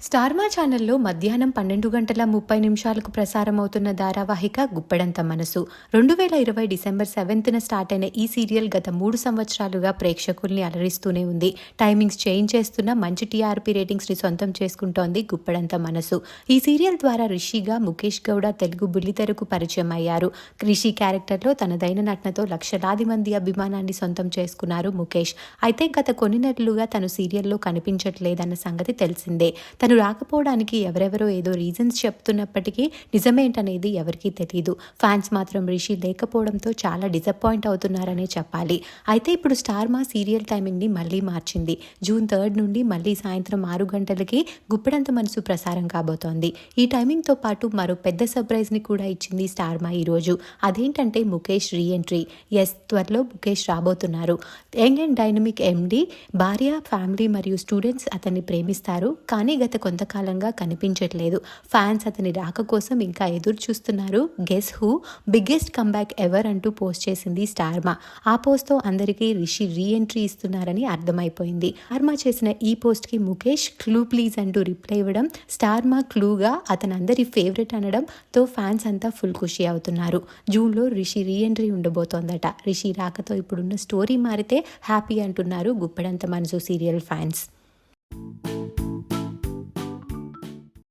Star మా ఛానల్లో మధ్యాహ్నం 12:30 ప్రసారమవుతున్న ధారావాహిక గుప్పెడంత మనసు. 2020 డిసెంబర్ 7న స్టార్ట్ అయిన ఈ సీరియల్ గత 3 సంవత్సరాలుగా ప్రేక్షకుల్ని అలరిస్తూనే ఉంది. టైమింగ్స్ చేంజ్ చేస్తున్న మంచి టీఆర్పీ రేటింగ్స్ని సొంతం చేసుకుంటోంది గుప్పెడంత మనసు. ఈ సీరియల్ ద్వారా రిషిగా ముఖేష్ గౌడ తెలుగు బుల్లితెరకు పరిచయం అయ్యారు. రిషి క్యారెక్టర్లో తనదైన నటనతో లక్షలాది మంది అభిమానాన్ని సొంతం చేసుకున్నారు ముఖేష్. అయితే గత కొన్ని నెలలుగా తను సీరియల్లో కనిపించట్లేదన్న సంగతి తెలిసిందే. తను రాకపోవడానికి ఎవరెవరో ఏదో రీజన్స్ చెప్తున్నప్పటికీ నిజమేంటనేది ఎవరికీ తెలియదు. ఫ్యాన్స్ మాత్రం రిషి లేకపోవడంతో చాలా డిసప్పాయింట్ అవుతున్నారనే చెప్పాలి. అయితే ఇప్పుడు స్టార్ మా సీరియల్ టైమింగ్ని మళ్ళీ మార్చింది. జూన్ 3 నుండి మళ్ళీ సాయంత్రం 6 గంటలకి గుప్పెడంత మనసు ప్రసారం కాబోతోంది. ఈ టైమింగ్తో పాటు మరో పెద్ద సర్ప్రైజ్ని కూడా ఇచ్చింది స్టార్ మా ఈరోజు. అదేంటంటే ముఖేష్ రీఎంట్రీ. త్వరలో ముఖేష్ రాబోతున్నారు. యంగ్ అండ్ డైనమిక్ ఎండి భార్య, ఫ్యామిలీ మరియు స్టూడెంట్స్ అతన్ని ప్రేమిస్తారు. కానీ గత కొంతకాలంగా కనిపించట్లేదు. ఫ్యాన్స్ అతని రాక కోసం ఇంకా ఎదురు చూస్తున్నారు. Guess who biggest comeback ever అంటూ పోస్ట్ చేసింది స్టార్ మా. ఆ పోస్ట్తో అందరికీ రిషి రీఎంట్రీ ఇస్తున్నారని అర్థమైపోయింది. స్టార్ మా చేసిన ఈ పోస్ట్కి ముఖేష్ క్లూ ప్లీజ్ అంటూ రిప్లై ఇవ్వడం, స్టార్ మా క్లూగా అతనందరి ఫేవరెట్ అనడంతో ఫ్యాన్స్ అంతా ఫుల్ ఖుషి అవుతున్నారు. జూన్లో రిషి రీఎంట్రీ ఉండబోతోందట. రిషి రాకతో ఇప్పుడున్న స్టోరీ మారితే హ్యాపీ అంటున్నారు గుప్పెడంత మనసు సీరియల్ ఫ్యాన్స్.